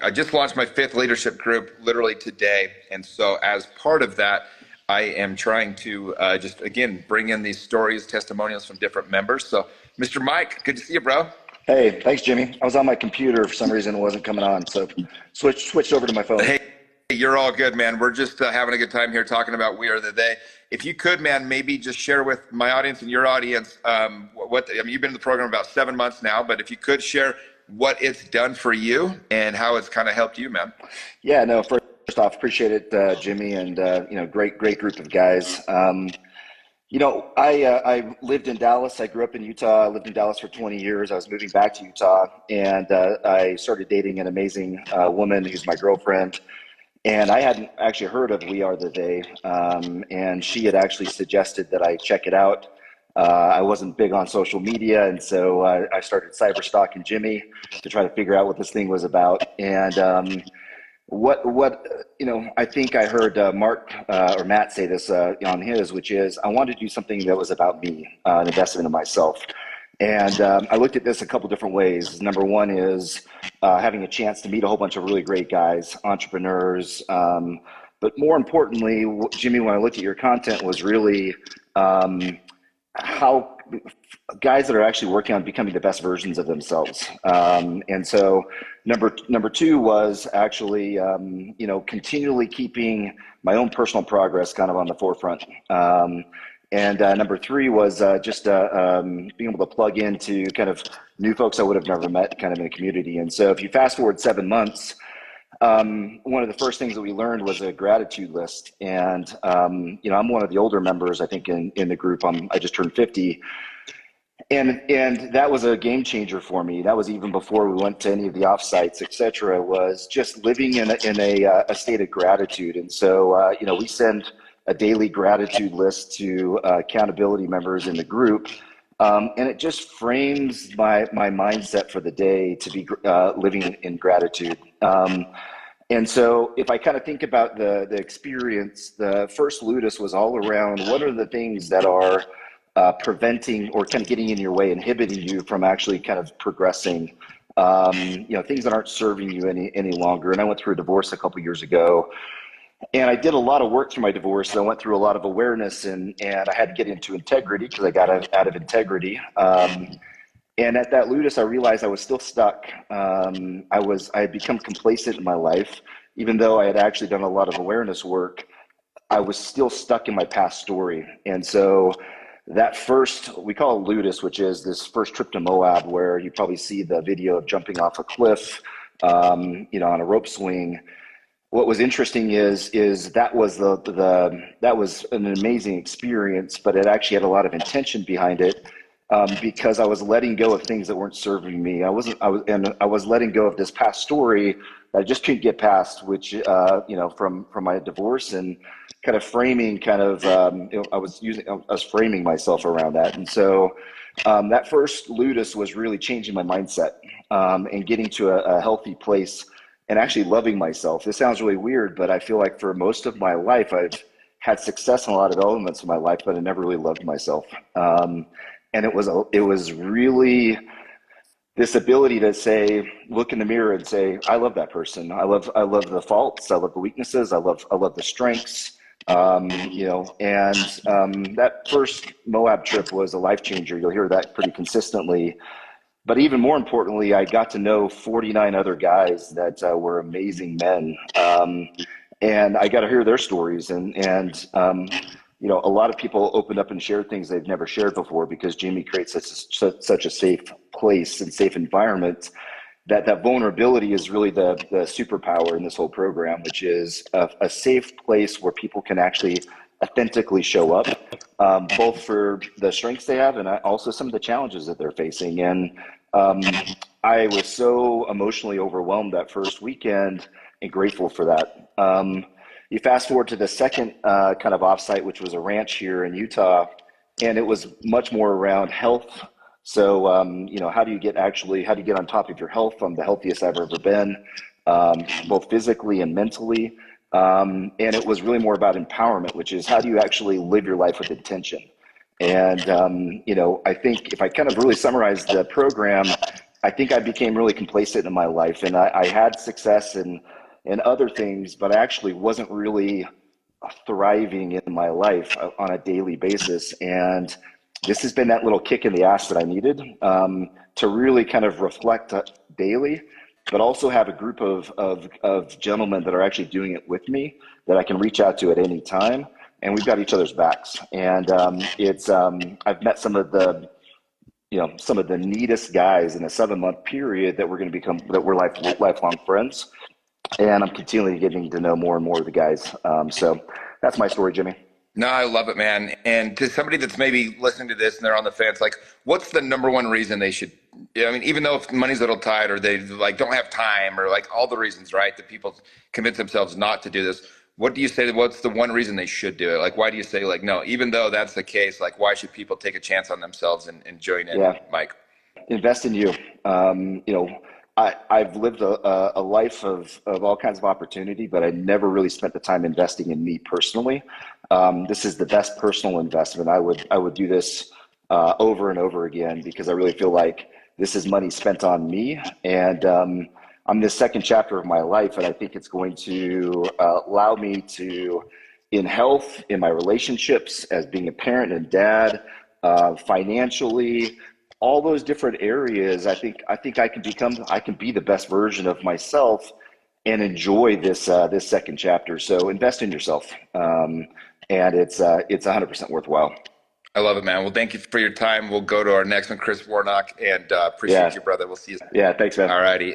I just launched my fifth leadership group literally today. And so as part of that, I am trying to just, again, bring in these stories, testimonials from different members. So Mr. Mike, good to see you, bro. Hey, thanks, Jimmy. I was on my computer. For some reason, it wasn't coming on. So switched over to my phone. Hey, you're all good, man. We're just having a good time here talking about We Are the They. If you could, man, maybe just share with my audience and your audience you've been in the program about 7 months now, but if you could share what it's done for you and how it's kind of helped you, man. Yeah, no, first off, appreciate it, Jimmy, and great group of guys. I lived in Dallas. I grew up in Utah. I lived in Dallas for 20 years. I was moving back to Utah, and I started dating an amazing woman who's my girlfriend. And I hadn't actually heard of We Are the They, and she had actually suggested that I check it out. I wasn't big on social media, and so I started cyber stalking Jimmy to try to figure out what this thing was about. And I think I heard Mark or Matt say this on his, which is I wanted to do something that was about me, an investment in myself. And I looked at this a couple different ways. Number one is having a chance to meet a whole bunch of really great guys, entrepreneurs. But more importantly, Jimmy, when I looked at your content was really how guys that are actually working on becoming the best versions of themselves. And so number two was actually, continually keeping my own personal progress kind of on the forefront. And number three was being able to plug into kind of new folks I would have never met kind of in a community. And so if you fast forward 7 months, one of the first things that we learned was a gratitude list. And, I'm one of the older members, I think, in the group. I just turned 50. And that was a game changer for me. That was even before we went to any of the offsites, et cetera, was just living in a state of gratitude. And so, we send a daily gratitude list to accountability members in the group. And it just frames my mindset for the day to be living in gratitude. And so if I kind of think about the experience, the first Ludus was all around what are the things that are preventing or kind of getting in your way, inhibiting you from actually kind of progressing, things that aren't serving you any longer. And I went through a divorce a couple years ago. And I did a lot of work through my divorce. I went through a lot of awareness and I had to get into integrity because I got out of integrity. And at that Ludus, I realized I was still stuck. I had become complacent in my life. Even though I had actually done a lot of awareness work, I was still stuck in my past story. And so that first, we call it Ludus, which is this first trip to Moab, where you probably see the video of jumping off a cliff, on a rope swing. What was interesting is that was that was an amazing experience, but it actually had a lot of intention behind it, because I was letting go of things that weren't serving me. I was letting go of this past story that I just couldn't get past, which from my divorce, and kind of framing I was framing myself around that. And so that first Ludus was really changing my mindset and getting to a healthy place and actually loving myself. This sounds really weird, but I feel like for most of my life, I've had success in a lot of elements of my life, but I never really loved myself. And it was really this ability to say, look in the mirror and say, I love that person. I love the faults. I love the weaknesses. I love the strengths. That first Moab trip was a life changer. You'll hear that pretty consistently. But even more importantly, I got to know 49 other guys that were amazing men. And I got to hear their stories. And a lot of people opened up and shared things they've never shared before, because Jimmy creates such a safe place and safe environment that vulnerability is really the superpower in this whole program, which is a safe place where people can actually authentically show up, both for the strengths they have and also some of the challenges that they're facing. And I was so emotionally overwhelmed that first weekend and grateful for that. You fast forward to the second kind of offsite, which was a ranch here in Utah, and it was much more around health. So, how do you get on top of your health? I'm the healthiest I've ever been, both physically and mentally. And it was really more about empowerment, which is how do you actually live your life with intention? And, I think if I kind of really summarize the program, I think I became really complacent in my life, and I had success in other things, but I actually wasn't really thriving in my life on a daily basis. And this has been that little kick in the ass that I needed, to really kind of reflect daily, but also have a group of gentlemen that are actually doing it with me that I can reach out to at any time. And we've got each other's backs. And I've met some of the neatest guys in a 7-month period that we're lifelong friends. And I'm continually getting to know more and more of the guys. So that's my story, Jimmy. No, I love it, man. And to somebody that's maybe listening to this and they're on the fence, like, what's the number one reason they should? I mean, even though if money's a little tight or they like don't have time or like all the reasons, right, that people convince themselves not to do this. What do you say? What's the one reason they should do it? Like, why do you say like no? Even though that's the case, like, why should people take a chance on themselves and join in, Yeah. Mike? Invest in you. I've lived a life of all kinds of opportunity, but I never really spent the time investing in me personally. This is the best personal investment. I would do this over and over again because I really feel like this is money spent on me, and I'm in the second chapter of my life, and I think it's going to allow me to, in health, in my relationships, as being a parent and dad, financially, all those different areas. I think I can be the best version of myself and enjoy this second chapter. So invest in yourself, and it's 100% worthwhile. I love it, man. Well, thank you for your time. We'll go to our next one, Chris Warnock, and appreciate you, brother. We'll see you. Yeah, thanks, man. All righty.